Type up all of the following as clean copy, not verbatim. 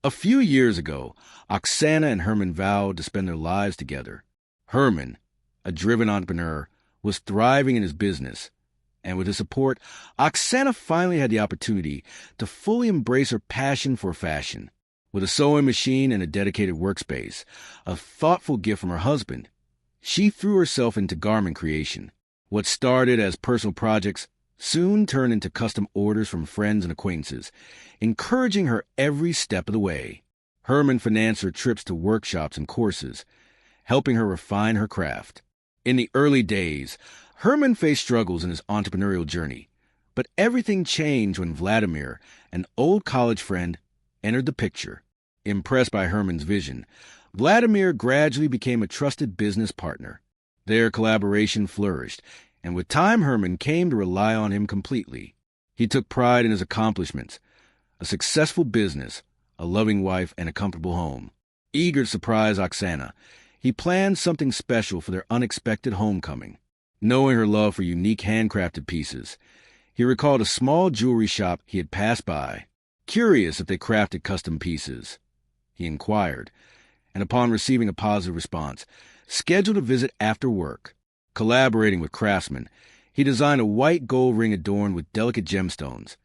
A few years ago, Oksana and Herman vowed to spend their lives together. Herman, a driven entrepreneur, was thriving in his business, and with his support, Oksana finally had the opportunity to fully embrace her passion for fashion. With a sewing machine and a dedicated workspace, a thoughtful gift from her husband, she threw herself into garment creation. What started as personal projects soon turned into custom orders from friends and acquaintances, encouraging her every step of the way. Herman financed her trips to workshops and courses, helping her refine her craft. In the early days, Herman faced struggles in his entrepreneurial journey, but everything changed when Vladimir, an old college friend, entered the picture. Impressed by Herman's vision, Vladimir gradually became a trusted business partner. Their collaboration flourished, and with time Herman came to rely on him completely. He took pride in his accomplishments, a successful business, a loving wife, and a comfortable home. Eager to surprise Oksana, he planned something special for their unexpected homecoming. Knowing her love for unique handcrafted pieces, he recalled a small jewelry shop he had passed by. Curious if they crafted custom pieces, he inquired, and upon receiving a positive response, scheduled a visit after work. Collaborating with craftsmen, he designed a white gold ring adorned with delicate gemstones,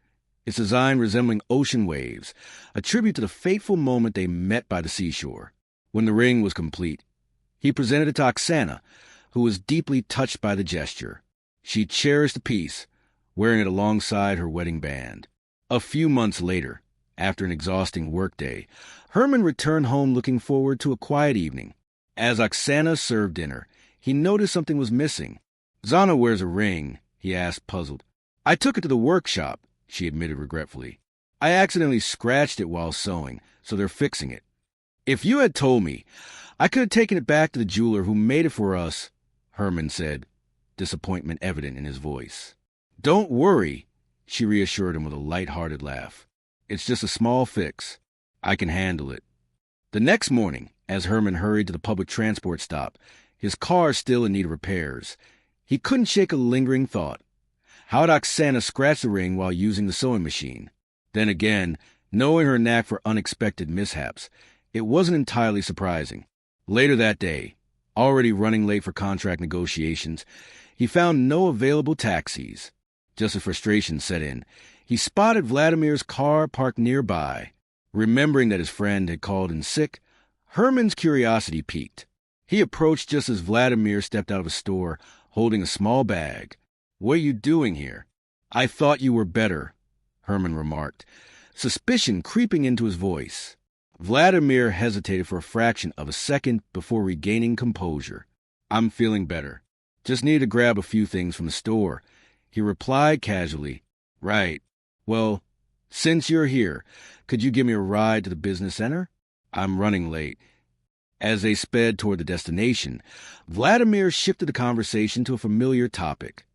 its design resembling ocean waves, a tribute to the fateful moment they met by the seashore. When the ring was complete, he presented it to Oksana, who was deeply touched by the gesture. She cherished the piece, wearing it alongside her wedding band. A few months later, after an exhausting workday, Herman returned home looking forward to a quiet evening. As Oksana served dinner, he noticed something was missing. "Zana wears a ring," he asked, puzzled. "I took it to the workshop," she admitted regretfully. "I accidentally scratched it while sewing, so they're fixing it." "If you had told me, I could have taken it back to the jeweler who made it for us," Herman said, disappointment evident in his voice. "Don't worry," she reassured him with a light-hearted laugh. "It's just a small fix. I can handle it." The next morning, as Herman hurried to the public transport stop, his car still in need of repairs, he couldn't shake a lingering thought. How had Oksana scratched the ring while using the sewing machine? Then again, knowing her knack for unexpected mishaps, it wasn't entirely surprising. Later that day, already running late for contract negotiations, he found no available taxis. Just as frustration set in, he spotted Vladimir's car parked nearby. Remembering that his friend had called in sick, Herman's curiosity piqued. He approached just as Vladimir stepped out of a store, holding a small bag. "What are you doing here?" "I thought you were better," Herman remarked, suspicion creeping into his voice. Vladimir hesitated for a fraction of a second before regaining composure. "I'm feeling better. Just needed to grab a few things from the store," he replied casually. "Right. Well, since you're here, could you give me a ride to the business center? I'm running late." As they sped toward the destination, Vladimir shifted the conversation to a familiar topic: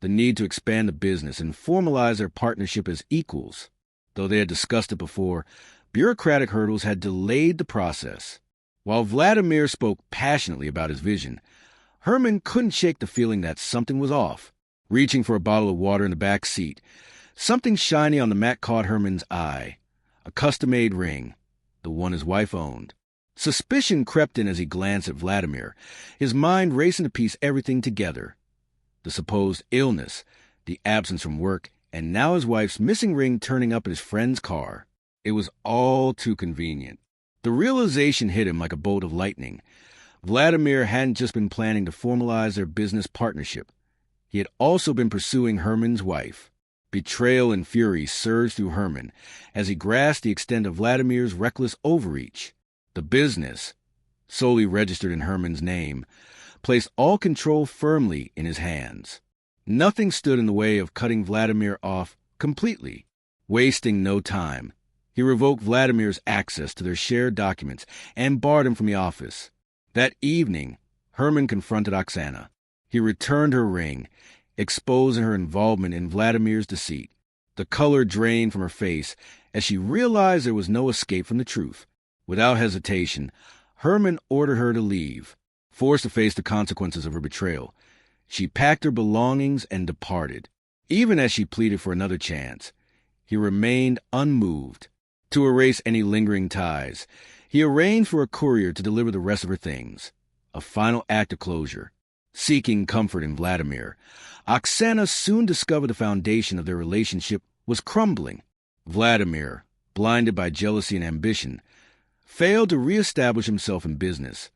the need to expand the business and formalize their partnership as equals. Though they had discussed it before, bureaucratic hurdles had delayed the process. While Vladimir spoke passionately about his vision, Herman couldn't shake the feeling that something was off. Reaching for a bottle of water in the back seat, something shiny on the mat caught Herman's eye: a custom-made ring, the one his wife owned. Suspicion crept in as he glanced at Vladimir, his mind racing to piece everything together. The supposed illness, the absence from work, and now his wife's missing ring turning up in his friend's car. It was all too convenient. The realization hit him like a bolt of lightning. Vladimir hadn't just been planning to formalize their business partnership. He had also been pursuing Herman's wife. Betrayal and fury surged through Herman as he grasped the extent of Vladimir's reckless overreach. The business, solely registered in Herman's name, placed all control firmly in his hands. Nothing stood in the way of cutting Vladimir off completely. Wasting no time, he revoked Vladimir's access to their shared documents and barred him from the office. That evening, Herman confronted Oksana. He returned her ring, exposing her involvement in Vladimir's deceit. The color drained from her face as she realized there was no escape from the truth. Without hesitation, Herman ordered her to leave. Forced to face the consequences of her betrayal, she packed her belongings and departed. Even as she pleaded for another chance, he remained unmoved. To erase any lingering ties, he arranged for a courier to deliver the rest of her things. A final act of closure. Seeking comfort in Vladimir, Oksana soon discovered the foundation of their relationship was crumbling. Vladimir, blinded by jealousy and ambition, failed to reestablish himself in business,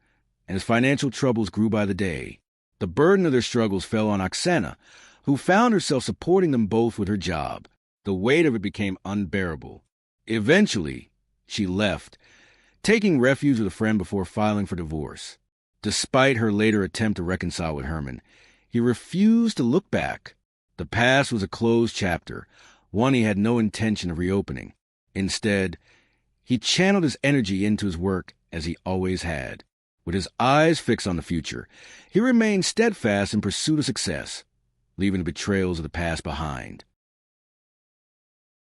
and his financial troubles grew by the day. The burden of their struggles fell on Oksana, who found herself supporting them both with her job. The weight of it became unbearable. Eventually, she left, taking refuge with a friend before filing for divorce. Despite her later attempt to reconcile with Herman, he refused to look back. The past was a closed chapter, one he had no intention of reopening. Instead, he channeled his energy into his work as he always had. With his eyes fixed on the future, he remained steadfast in pursuit of success, leaving the betrayals of the past behind.